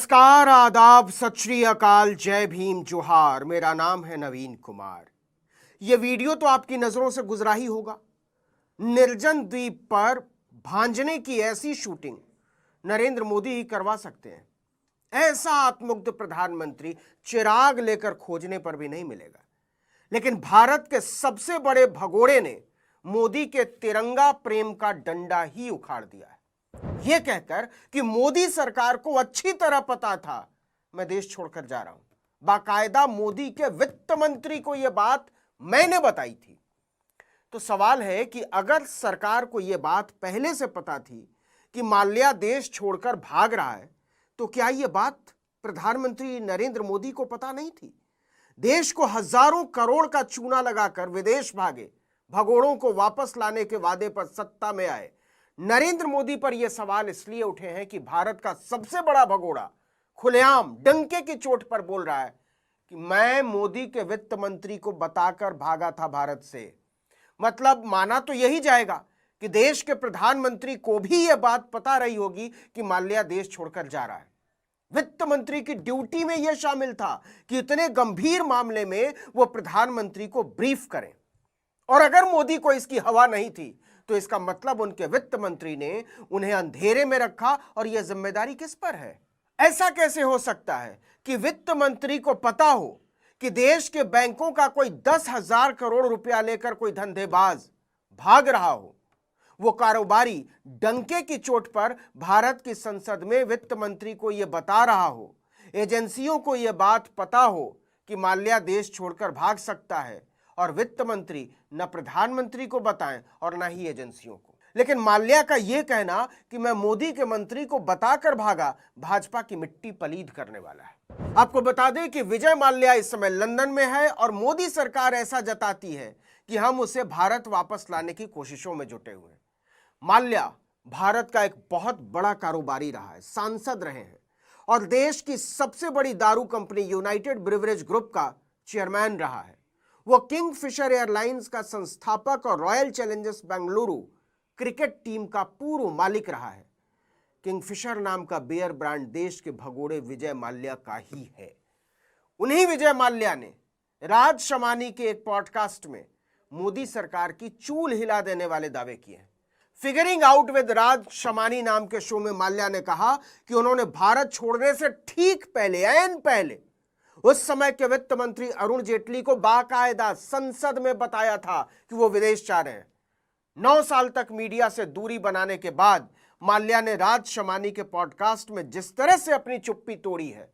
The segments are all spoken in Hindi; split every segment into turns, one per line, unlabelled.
नमस्कार, आदाब, सत श्री अकाल, जय भीम, जोहार। मेरा नाम है नवीन कुमार। यह वीडियो तो आपकी नजरों से गुजरा ही होगा। निर्जन द्वीप पर भांजने की ऐसी शूटिंग नरेंद्र मोदी ही करवा सकते हैं। ऐसा आत्ममुग्ध प्रधानमंत्री चिराग लेकर खोजने पर भी नहीं मिलेगा। लेकिन भारत के सबसे बड़े भगोड़े ने मोदी के तिरंगा प्रेम का डंडा ही उखाड़ दिया है, यह कहकर कि मोदी सरकार को अच्छी तरह पता था मैं देश छोड़कर जा रहा हूं। बाकायदा मोदी के वित्त मंत्री को यह बात मैंने बताई थी। तो सवाल है कि अगर सरकार को यह बात पहले से पता थी कि माल्या देश छोड़कर भाग रहा है, तो क्या यह बात प्रधानमंत्री नरेंद्र मोदी को पता नहीं थी? देश को हजारों करोड़ का चूना लगाकर विदेश भागे भगोड़ों को वापस लाने के वादे पर सत्ता में आए नरेंद्र मोदी पर यह सवाल इसलिए उठे हैं कि भारत का सबसे बड़ा भगोड़ा खुलेआम डंके की चोट पर बोल रहा है कि मैं मोदी के वित्त मंत्री को बताकर भागा था भारत से। मतलब माना तो यही जाएगा कि देश के प्रधानमंत्री को भी यह बात पता रही होगी कि माल्या देश छोड़कर जा रहा है। वित्त मंत्री की ड्यूटी में यह शामिल था कि इतने गंभीर मामले में वो प्रधानमंत्री को ब्रीफ करें। और अगर मोदी को इसकी हवा नहीं थी तो इसका मतलब उनके वित्त मंत्री ने उन्हें अंधेरे में रखा और यह जिम्मेदारी किस पर है? ऐसा कैसे हो सकता है कि वित्त मंत्री को पता हो कि देश के बैंकों का कोई 10,000 करोड़ रुपया लेकर कोई धंधेबाज भाग रहा हो? वो कारोबारी डंके की चोट पर भारत की संसद में वित्त मंत्री को यह बता रहा हो, एजेंसियों को यह बात पता हो कि माल्या देश छोड़कर भाग सकता है, और वित्त मंत्री न प्रधानमंत्री को बताएं और न ही एजेंसियों को। लेकिन माल्या का यह कहना कि मैं मोदी के मंत्री को बताकर भागा, भाजपा की मिट्टी पलीद करने वाला है। आपको बता दें कि विजय माल्या इस समय लंदन में है और मोदी सरकार ऐसा जताती है कि हम उसे भारत वापस लाने की कोशिशों में जुटे हुए हैं। माल्या भारत का एक बहुत बड़ा कारोबारी रहा है, सांसद रहे हैं और देश की सबसे बड़ी दारू कंपनी यूनाइटेड ब्रिवरेज ग्रुप का चेयरमैन रहा है। वो किंगफिशर एयरलाइंस का संस्थापक और royal Challengers Bengaluru cricket team का पूर्व मालिक रहा है। किंगफिशर नाम का बियर ब्रांड देश के भगोड़े विजय माल्या का ही है। उन्हीं विजय माल्या ने राज शमानी के एक पॉडकास्ट में मोदी सरकार की चूल हिला देने वाले दावे किए हैं। फिगरिंग आउट विद राज शमानी नाम के शो में माल्या ने कहा कि उन्होंने भारत छोड़ने से ठीक पहले, ऐन पहले, उस समय के वित्त मंत्री अरुण जेटली को बाकायदा संसद में बताया था कि वो विदेश जा रहे हैं। 9 साल तक मीडिया से दूरी बनाने के बाद माल्या ने राज शमानी के पॉडकास्ट में जिस तरह से अपनी चुप्पी तोड़ी है,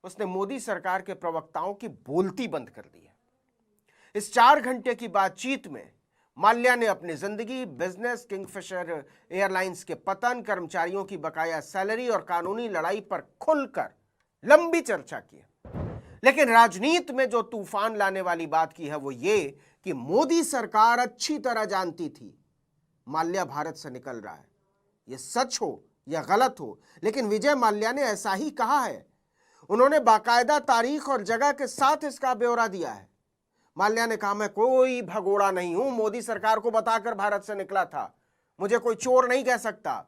उसने मोदी सरकार के प्रवक्ताओं की बोलती बंद कर दी है। इस 4 घंटे की बातचीत में माल्या ने अपनी जिंदगी, बिजनेस, किंगफिशर एयरलाइंस के पतन, कर्मचारियों की बकाया सैलरी और कानूनी लड़ाई पर खुलकर लंबी चर्चा की है। लेकिन राजनीति में जो तूफान लाने वाली बात की है वो ये कि मोदी सरकार अच्छी तरह जानती थी माल्या भारत से निकल रहा है। ये सच हो या गलत हो, लेकिन विजय माल्या ने ऐसा ही कहा है। उन्होंने बाकायदा तारीख और जगह के साथ इसका ब्यौरा दिया है। माल्या ने कहा, मैं कोई भगोड़ा नहीं हूं, मोदी सरकार को बताकर भारत से निकला था, मुझे कोई चोर नहीं कह सकता।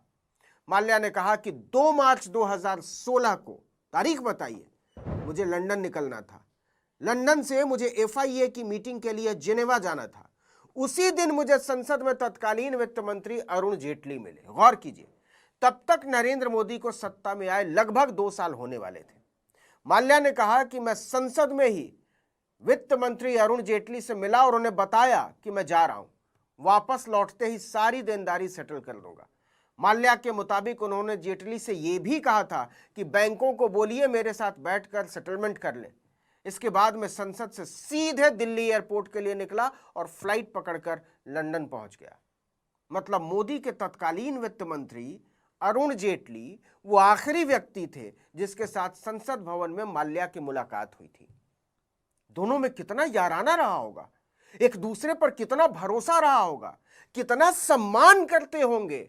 माल्या ने कहा कि 2 मार्च 2016 को, तारीख बताइए, मुझे लंदन निकलना था। लंदन से मुझे एफआईए की मीटिंग के लिए जिनेवा जाना था। उसी दिन मुझे संसद में तत्कालीन वित्त मंत्री अरुण जेटली मिले। गौर कीजिए, तब तक नरेंद्र मोदी को सत्ता में आए लगभग 2 साल होने वाले थे। माल्या ने कहा कि मैं संसद में ही वित्त मंत्री अरुण जेटली से मिला और उन्हें बताया कि मैं जा रहा हूं, वापस लौटते ही सारी देनदारी सेटल कर दूंगा। माल्या के मुताबिक उन्होंने जेटली से यह भी कहा था कि बैंकों को बोलिए मेरे साथ बैठकर सेटलमेंट कर लें। इसके बाद मैं संसद से सीधे दिल्ली एयरपोर्ट के लिए निकला और फ्लाइट पकड़कर लंदन पहुंच गया। मतलब मोदी के तत्कालीन वित्त मंत्री अरुण जेटली वो आखिरी व्यक्ति थे जिसके साथ संसद भवन में माल्या की मुलाकात हुई थी। दोनों में कितना याराना रहा होगा, एक दूसरे पर कितना भरोसा रहा होगा, कितना सम्मान करते होंगे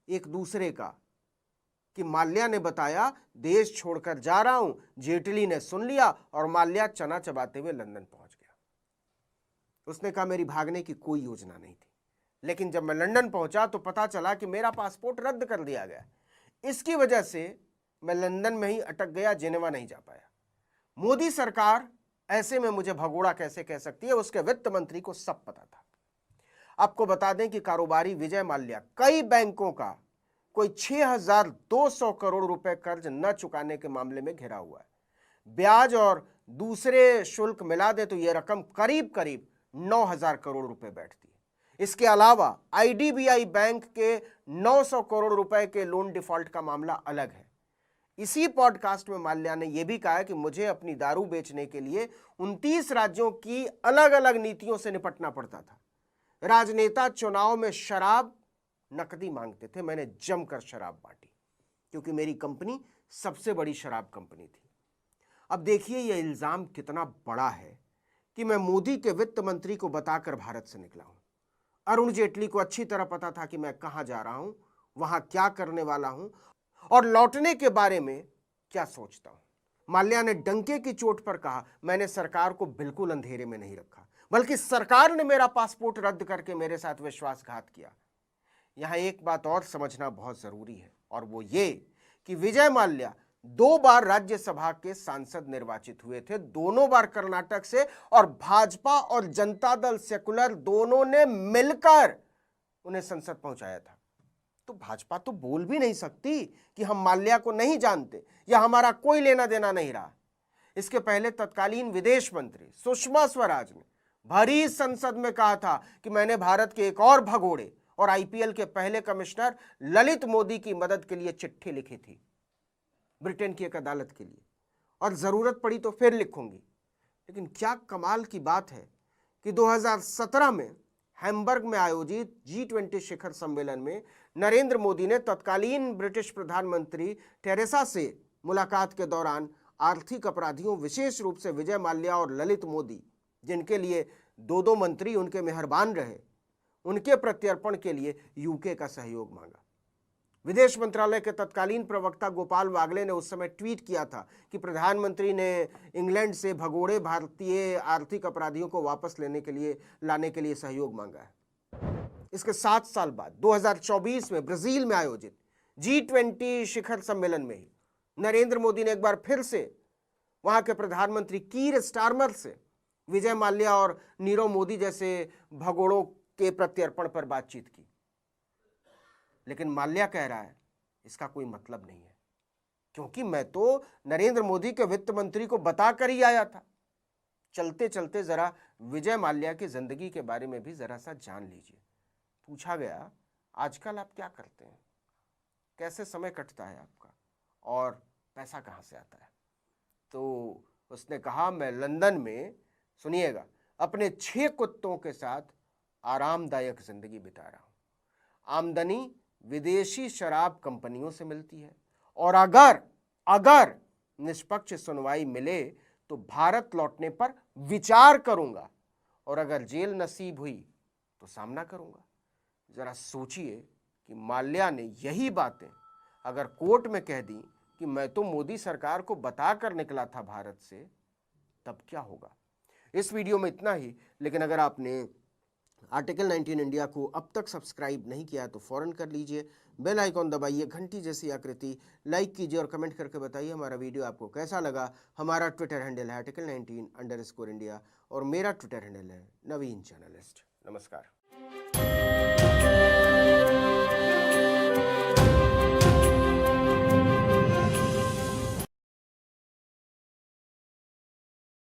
एक दूसरे का कि माल्या ने बताया देश छोड़कर जा रहा हूं, जेटली ने सुन लिया और माल्या चना चबाते हुए लंदन पहुंच गया। उसने कहा मेरी भागने की कोई योजना नहीं थी, लेकिन जब मैं लंदन पहुंचा तो पता चला कि मेरा पासपोर्ट रद्द कर दिया गया। इसकी वजह से मैं लंदन में ही अटक गया, जिनेवा नहीं जा पाया। मोदी सरकार ऐसे में मुझे भगोड़ा कैसे कह सकती है? उसके वित्त मंत्री को सब पता था। आपको बता दें कि कारोबारी विजय माल्या कई बैंकों का कोई 6,200 करोड़ रुपए कर्ज न चुकाने के मामले में घिरा हुआ है। ब्याज और दूसरे शुल्क मिला दे तो यह रकम करीब करीब 9,000 करोड़ रुपए बैठती है। इसके अलावा आईडीबीआई बैंक के 900 करोड़ रुपए के लोन डिफॉल्ट का मामला अलग है। इसी पॉडकास्ट में माल्या ने यह भी कहा कि मुझे अपनी दारू बेचने के लिए 29 राज्यों की अलग अलग नीतियों से निपटना पड़ता था। राजनेता चुनाव में शराब नकदी मांगते थे, मैंने जमकर शराब बांटी क्योंकि मेरी कंपनी सबसे बड़ी शराब कंपनी थी। अब देखिए यह इल्जाम कितना बड़ा है कि मैं मोदी के वित्त मंत्री को बताकर भारत से निकला हूं। अरुण जेटली को अच्छी तरह पता था कि मैं कहां जा रहा हूं, वहां क्या करने वाला हूं और लौटने के बारे में क्या सोचता हूं। माल्या ने डंके की चोट पर कहा, मैंने सरकार को बिल्कुल अंधेरे में नहीं रखा, बल्कि सरकार ने मेरा पासपोर्ट रद्द करके मेरे साथ विश्वासघात किया। यहां एक बात और समझना बहुत जरूरी है और वो ये कि विजय माल्या 2 बार राज्यसभा के सांसद निर्वाचित हुए थे, दोनों बार कर्नाटक से, और भाजपा और जनता दल सेकुलर दोनों ने मिलकर उन्हें संसद पहुंचाया था। तो भाजपा तो बोल भी नहीं सकती कि हम माल्या को नहीं जानते या हमारा कोई लेना देना नहीं रहा। इसके पहले तत्कालीन विदेश मंत्री सुषमा स्वराज ने भरी संसद में कहा था कि मैंने भारत के एक और भगोड़े और आईपीएल के पहले कमिश्नर ललित मोदी की मदद के लिए चिट्ठी लिखी थी ब्रिटेन की एक अदालत के लिए, और जरूरत पड़ी तो फिर लिखूंगी। लेकिन क्या कमाल की बात है कि 2017 में हैम्बर्ग में आयोजित G20 शिखर सम्मेलन में नरेंद्र मोदी ने तत्कालीन ब्रिटिश प्रधानमंत्री टेरेसा से मुलाकात के दौरान आर्थिक अपराधियों, विशेष रूप से विजय माल्या और ललित मोदी, जिनके लिए 2 मंत्री उनके मेहरबान रहे, उनके प्रत्यर्पण के लिए यूके का सहयोग मांगा। विदेश मंत्रालय के तत्कालीन प्रवक्ता गोपाल वागले ने उस समय ट्वीट किया था कि प्रधानमंत्री ने इंग्लैंड से भगोड़े भारतीय आर्थिक अपराधियों को वापस लाने के लिए सहयोग मांगा है। इसके 7 साल बाद 2024 में ब्राजील में आयोजित G20 शिखर सम्मेलन में ही नरेंद्र मोदी ने एक बार फिर से वहां के प्रधानमंत्री कीर स्टारमर से विजय माल्या और नीरव मोदी जैसे भगोड़ों के प्रत्यर्पण पर बातचीत की। लेकिन माल्या कह रहा है इसका कोई मतलब नहीं है, क्योंकि मैं तो नरेंद्र मोदी के वित्त मंत्री को बताकर ही आया था। चलते चलते जरा विजय माल्या की जिंदगी के बारे में भी जरा सा जान लीजिए। पूछा गया, आजकल आप क्या करते हैं, कैसे समय कटता है आपका और पैसा कहां से आता है? तो उसने कहा, मैं लंदन में, सुनिएगा, अपने 6 कुत्तों के साथ आरामदायक जिंदगी बिता रहा हूं। आमदनी विदेशी शराब कंपनियों से मिलती है और अगर निष्पक्ष सुनवाई मिले तो भारत लौटने पर विचार करूंगा, और अगर जेल नसीब हुई तो सामना करूंगा। जरा सोचिए कि माल्या ने यही बातें अगर कोर्ट में कह दी कि मैं तो मोदी सरकार को बताकर निकला था भारत से, तब क्या होगा? इस वीडियो में इतना ही, लेकिन अगर आपने आर्टिकल 19 इंडिया को अब तक सब्सक्राइब नहीं किया तो फौरन कर लीजिए, बेल आइकॉन दबाइए, घंटी जैसी आकृति लाइक कीजिए और कमेंट करके बताइए हमारा वीडियो आपको कैसा लगा। हमारा ट्विटर हैंडल है आर्टिकल 19_इंडिया और मेरा ट्विटर हैंडल है नवीन जर्नलिस्ट। नमस्कार।